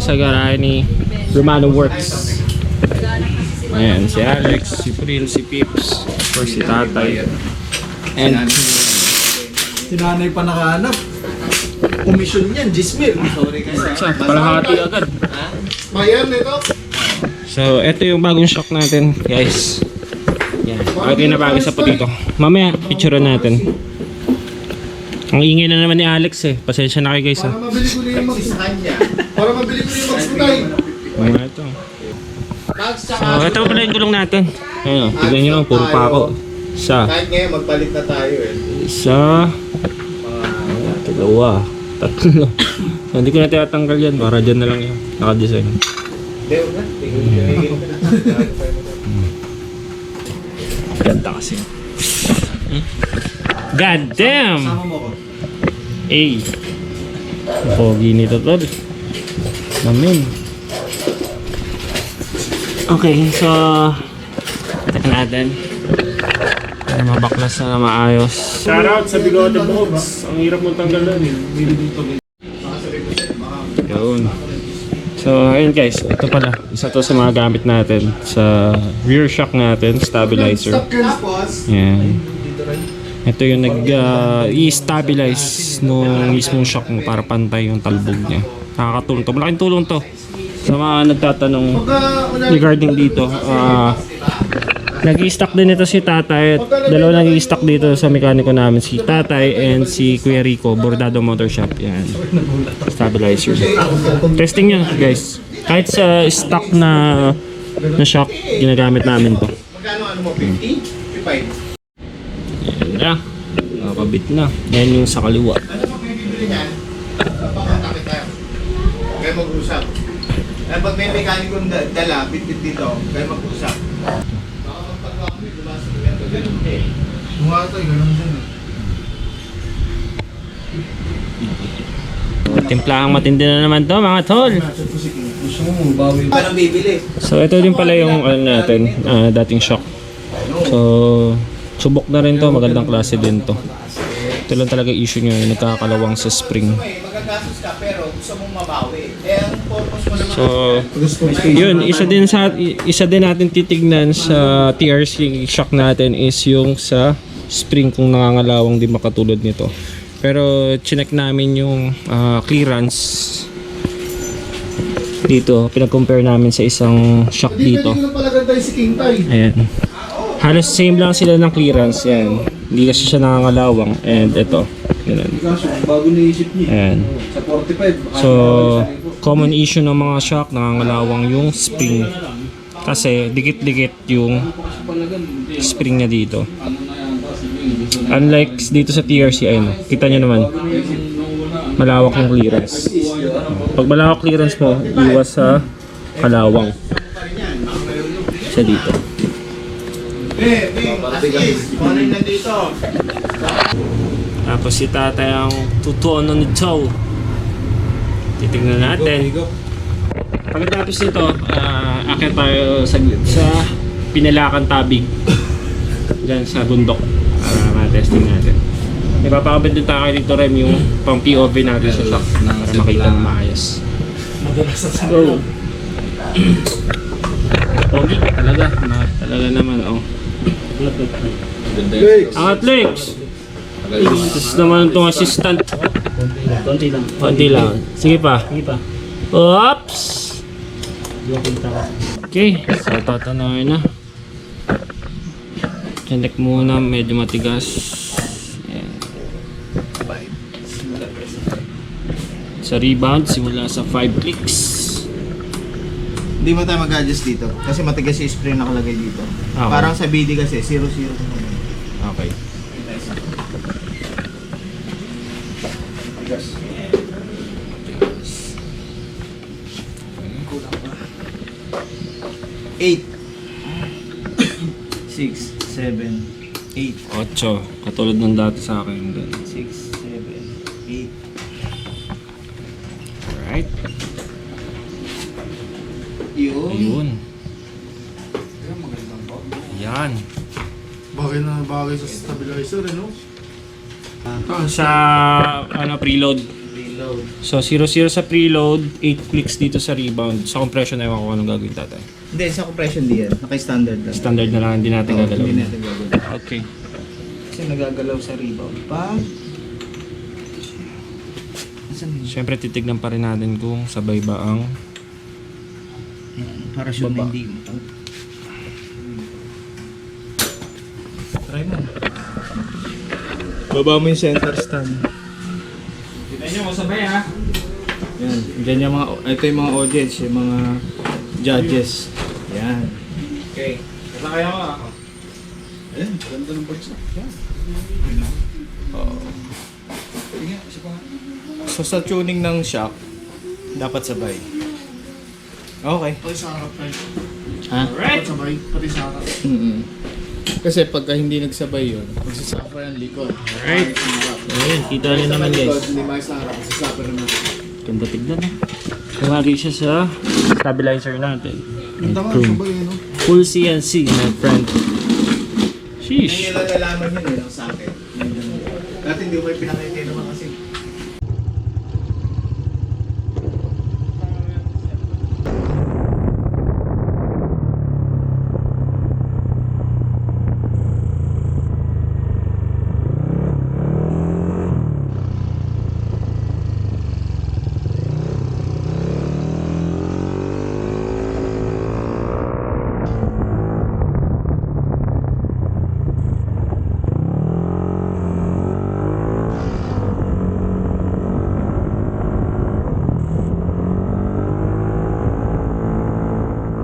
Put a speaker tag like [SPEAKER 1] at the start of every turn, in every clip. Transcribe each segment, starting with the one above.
[SPEAKER 1] sa garahe ni Romano Works. Ayan, si Alex, si Pril, si Pips, or si Tatay. And
[SPEAKER 2] si nanay pa nakahanap. Komisyon yan, Gismil.
[SPEAKER 1] sa kalahati agad.
[SPEAKER 2] Mayan ito.
[SPEAKER 1] So, ito yung bagong shock natin, guys. Yan, bagay na bagay sa dito. Mamaya, picturean natin. Ang ingay na naman ni Alex eh. Pasensya na kayo guys ha.
[SPEAKER 2] Para mabili ko na yung mags. Para mabili ko na yung mags ko tayo.
[SPEAKER 1] Mga ito. So, ito pala yung gulong natin. Ayun, tignan nyo naman, puro pa ako. Isa.
[SPEAKER 2] Kahit ngayon, magpalit na tayo eh.
[SPEAKER 1] Isa. Dalawa. Tatlo. So, hindi ko na tinatanggal yan. Para dyan na lang yun. Naka-design. Ganda kasi. God damn!
[SPEAKER 2] Sama mo ko.
[SPEAKER 1] Ay. Pogi nito tol. Namin. Okay, so ito natin. Para mabaklas na maayos. Shoutout sa Bigote Bogs. Ang hirap mong tanggalan eh. Yun. So ayun guys, ito pala. Isa to sa mga gamit natin sa rear shock natin, stabilizer. Yan. Ito yung i-stabilize nung mismong shock mo para pantay yung talbog niya. Nakakatulong to. Malaking tulong to. Sa mga nagtatanong regarding dito, nag-i-stock din ito si Tatay. Dalawa nag-i-stock dito sa mekaniko namin, si Tatay and si Kuya Rico, Bordado Motor Shop. Yan. Stabilizer. Testing nyo guys. Kahit sa stock na shock, ginagamit namin to.
[SPEAKER 2] Magkano mo? 50? 55?
[SPEAKER 1] Yan na. Nakakabit na. Yan yung sa kaliwa.
[SPEAKER 2] Ano pag may bibili niyan? Pakontakit tayo. Kaya mag-usap. Pag may mekanikong dala, bit-bit dito, kaya mag-usap. Baka magpagawa kami, diba sa kwento ganun eh. Mukha ito, ganun din eh.
[SPEAKER 1] Timplahang matindi na naman to mga tol.
[SPEAKER 2] Gusto mo, bawi. Parang bibili.
[SPEAKER 1] So ito din pala yung ano natin, dating shock. So subok na rin to, magandang klase din to. Ito lang talaga issue nyo, yung nagkakalawang sa spring.
[SPEAKER 2] Magagastos ka pero gusto mong mabawi. Eh ang purpose mo naman.
[SPEAKER 1] So yun, isa din natin titignan sa TRC shock natin is yung sa spring kung nangangalawang din makatulad nito. Pero chinek namin yung clearance dito, pinag-compare namin sa isang shock dito. Ayan. Halos same lang sila ng clearance, yan. Hindi kasi siya nangangalawang, and ito. Ganun.
[SPEAKER 2] Bago naisip niya.
[SPEAKER 1] Ayan.
[SPEAKER 2] Sa 45.
[SPEAKER 1] So, common issue ng mga shock, nangangalawang yung spring. Kasi dikit-dikit yung spring niya dito. Unlike dito sa TRC, ayun, kita nyo naman. Malawak yung clearance. Pag malawak clearance mo, iwas sa kalawang. Siya dito. Tapos si Tatay ang tutuono nito. Titignan natin. Pagkatapos nito, akit tayo sa Pinalakan Tabig. Diyan sa bundok. Para ma-testing natin. Ipapakabit din tayo dito rin yung pang POV natin sa shock para makita na maayos. Go! Pogi talaga. Talaga naman, oh. Angat Lex! Tapos naman itong assistant.
[SPEAKER 3] Konti lang.
[SPEAKER 1] Konti lang. Sige pa.
[SPEAKER 3] Sige pa.
[SPEAKER 1] Oops!
[SPEAKER 3] Yung
[SPEAKER 1] Okay, so tatanawin na. Check muna, medyo matigas. Ayan. Sa rebound, simula sa 5 clicks.
[SPEAKER 2] Hindi mo tayo mag-adjust dito kasi matigas yung spring nakalagay dito.
[SPEAKER 1] Okay.
[SPEAKER 2] Parang sa BD kasi 0-0
[SPEAKER 1] Okay.
[SPEAKER 2] Tigas. 8 6 7 8
[SPEAKER 1] 8. Katulad ng dati sa akin.
[SPEAKER 2] 6 7 8
[SPEAKER 1] Alright.
[SPEAKER 2] Yun.
[SPEAKER 1] Yun. Yan.
[SPEAKER 4] Bagay na bagay sa stabilizer, no?
[SPEAKER 1] Sa preload.
[SPEAKER 2] Preload.
[SPEAKER 1] So 0-0 sa preload, 8 clicks dito sa rebound. Sa compression na ewan ko anong gagawin tatay.
[SPEAKER 2] Hindi, sa compression di yan. Naka-standard lang.
[SPEAKER 1] Standard na lang, hindi natin
[SPEAKER 2] Oo,
[SPEAKER 1] gagalaw.
[SPEAKER 2] Hindi natin gagalaw.
[SPEAKER 1] Okay.
[SPEAKER 2] Kasi nagagalaw sa rebound. Pag... Asan yun?
[SPEAKER 1] Siyempre titignan pa rin natin kung sabay ba ang
[SPEAKER 2] Para sure na
[SPEAKER 1] Baba.
[SPEAKER 2] hindi. Try mo. Baba mo yung center stand.
[SPEAKER 1] Kita nyo, masabay ha.
[SPEAKER 2] Yan. Diyan yung mga, ito yung mga audience, yung mga judges. Yan.
[SPEAKER 1] Okay. Kasakaya mo ako.
[SPEAKER 2] Ayan, ganda ng boards na. Yan. So sa tuning ng shock, dapat sabay. Okay.
[SPEAKER 4] Pati sa harap tayo.
[SPEAKER 2] Ha?
[SPEAKER 1] Alright.
[SPEAKER 4] Dapat sabay, pati sa harap.
[SPEAKER 2] Kasi pagka hindi nagsabay yun, magsasuffer ang likod.
[SPEAKER 1] Alright. Ayun, kita nyo naman guys.
[SPEAKER 4] Hindi may sa harap, magsasuffer na.
[SPEAKER 1] Ganda tignan ha. Kumari siya sa stabilizer natin.
[SPEAKER 4] Ang tama,
[SPEAKER 1] Chrome.
[SPEAKER 4] sabay yun, no?
[SPEAKER 1] Full CNC, my friend.
[SPEAKER 2] Hindi
[SPEAKER 1] Sheesh.
[SPEAKER 2] nila nalaman yun eh, ng socket. Dati hindi ko may pinakita naman kasi.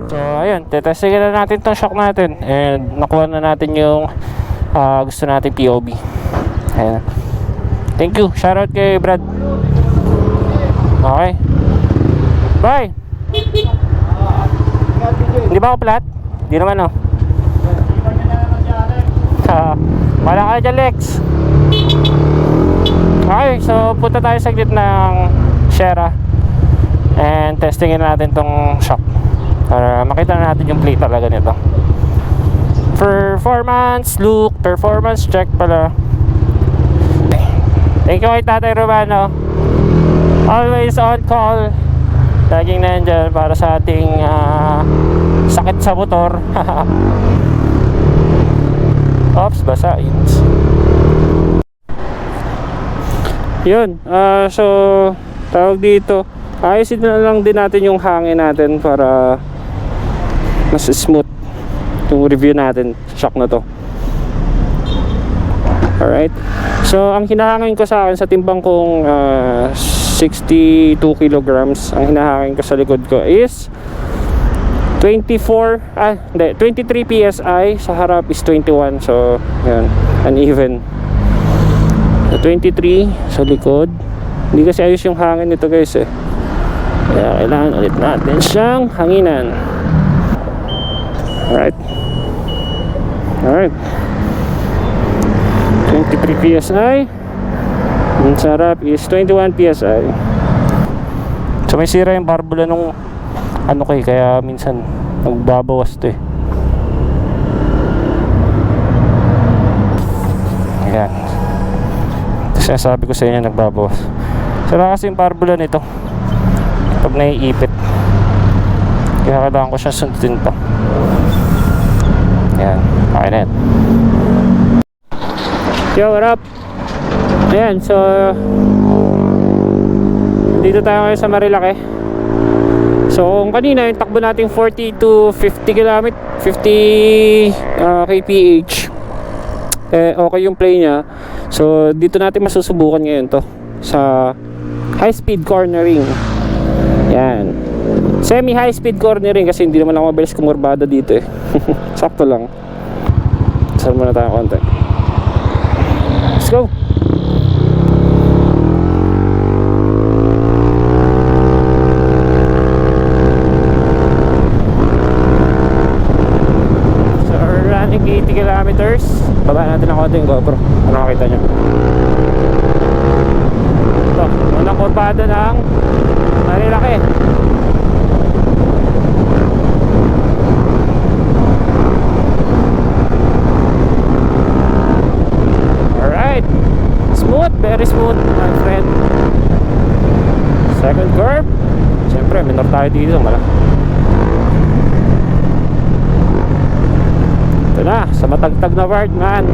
[SPEAKER 1] So ayun, tetestingin na natin tong shock natin. And nakuha na natin yung gusto natin POV. Ayan. Thank you. Shoutout kay Brad. Okay. Bye. Hindi ba ako plat? Hindi naman oh. Wala ka dyan, Lex. Okay, so punta tayo saglit ng Shera. And testingin natin tong shock para makita na natin yung play talaga nito. Performance look, performance check pala. Thank you kay Tatay Romano. Always on call. Laging nandyan para sa ating sakit sa motor. Ops, basa. Yun, so tawag dito, ayusin na lang din natin yung hangin natin para mas smooth yung review natin, shock na to. Alright, so ang hinahangin ko sa akin sa timbang kong 62 kilograms, ang hinahangin ko sa likod ko is 23 PSI, sa harap is 21, so yan, uneven. So 23 sa likod. Hindi kasi ayos yung hangin nito guys eh, kaya kailangan ulit natin siyang hanginan. Alright. Alright, 23 PSI. Ang sarap is 21 PSI. So may sira yung barbula nung ano ko eh, kaya minsan nagbabawas to eh. Ayan, kasi sabi ko sa inyo nagbabawas. Sira kasi yung barbula nito pag naiipit, kaya kailangan ko siya sundin pa. Ayan, okay na yan. Yo, what up? Ayan, so dito tayo ngayon sa Marilaki. So kung kanina yung takbo natin 40 to 50 km 50 kph, okay yung play nya. So dito natin masusubukan ngayon to sa high speed cornering. Yan, semi high speed cornering kasi hindi naman ako mabilis kumurbada dito eh. Sakto lang. Saan muna tayo konti. Let's go. So we're running 80 kilometers. Baba natin ang konti yung GoPro. Ano makita nyo? Ito, unang kurbada ng Marilaki. Alright, smooth, very smooth my friend. Second curve. Siyempre, minor tayo dito. Ito na, sa matagtag na part, man.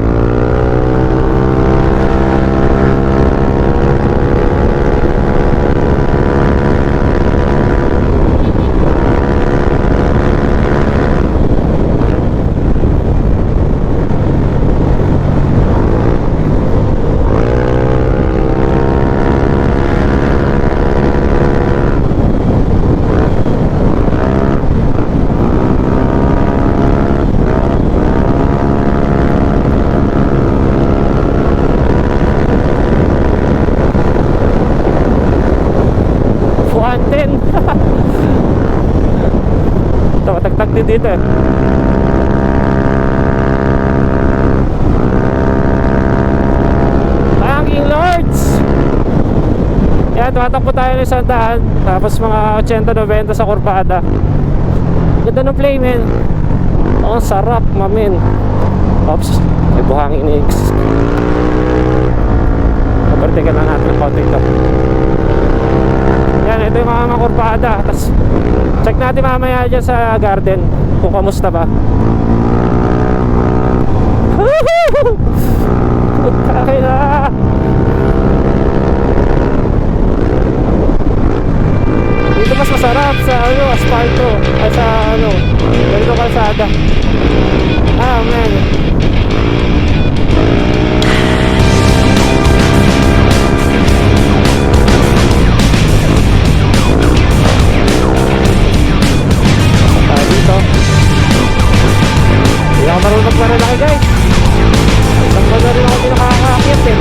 [SPEAKER 1] Ito, matagtag din dito eh. Thanking Lords! Yan, tumatakbo tayo ng 100. Tapos mga 80-90 sa Corpada. Ganda ng play, men. Ang sarap, mamin. Oops, may buhangin ni X. Kapartigan lang natin ang konti ito. Yan, ito yung mga Corpada. Tapos check natin mamaya dyan sa garden kung kamusta ba. Okay na. Dito mas masarap sa asfalto ay sa ganito kalsada. Ah, man. Hindi ako marunong magmalalaki, guys. Isang baga rin ako pinakakaakyat eh.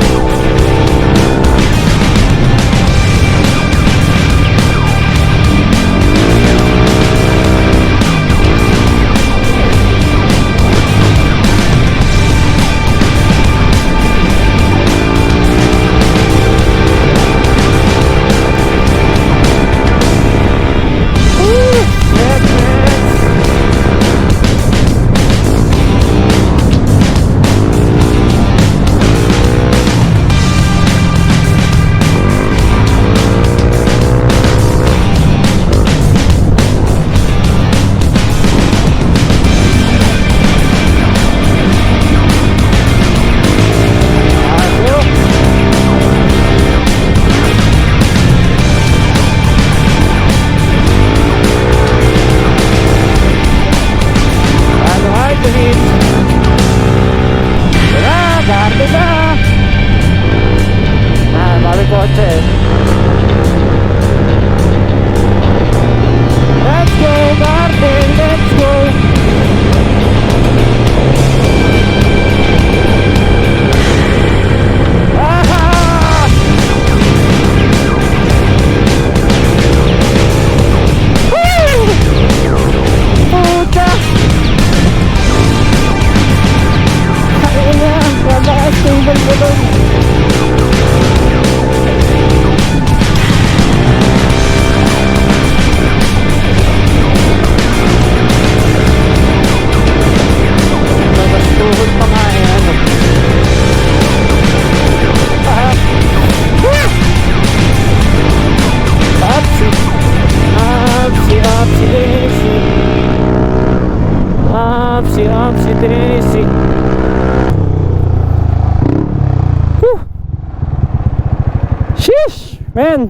[SPEAKER 1] Man,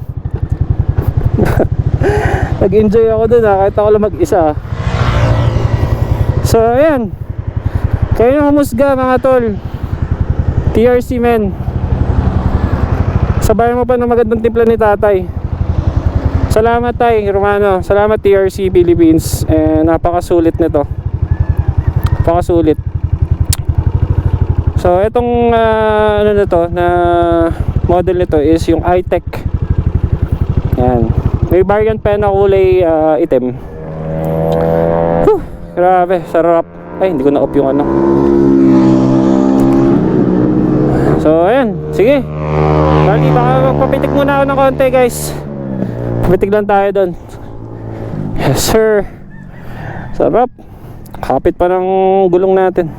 [SPEAKER 1] nag-enjoy ako dun kahit ako lang mag-isa. So ayan, kayo na humusga mga tol. TRC, men. Sabayan mo pa ng magandang timpla ni tatay. Salamat tay Romano, salamat TRC Philippines. Napakasulit nito. Napakasulit. So itong ano na to, na model nito is yung iTech. Yan. May variant pa na kulay itim. Grabe, sarap. Ay, hindi ko na-off yung ano. So, ayan. Sige. Bali, baka magpapitik muna ako ng konti, guys. Papitik lang tayo doon. Yes, sir. Sarap. Kapit pa ng gulong natin.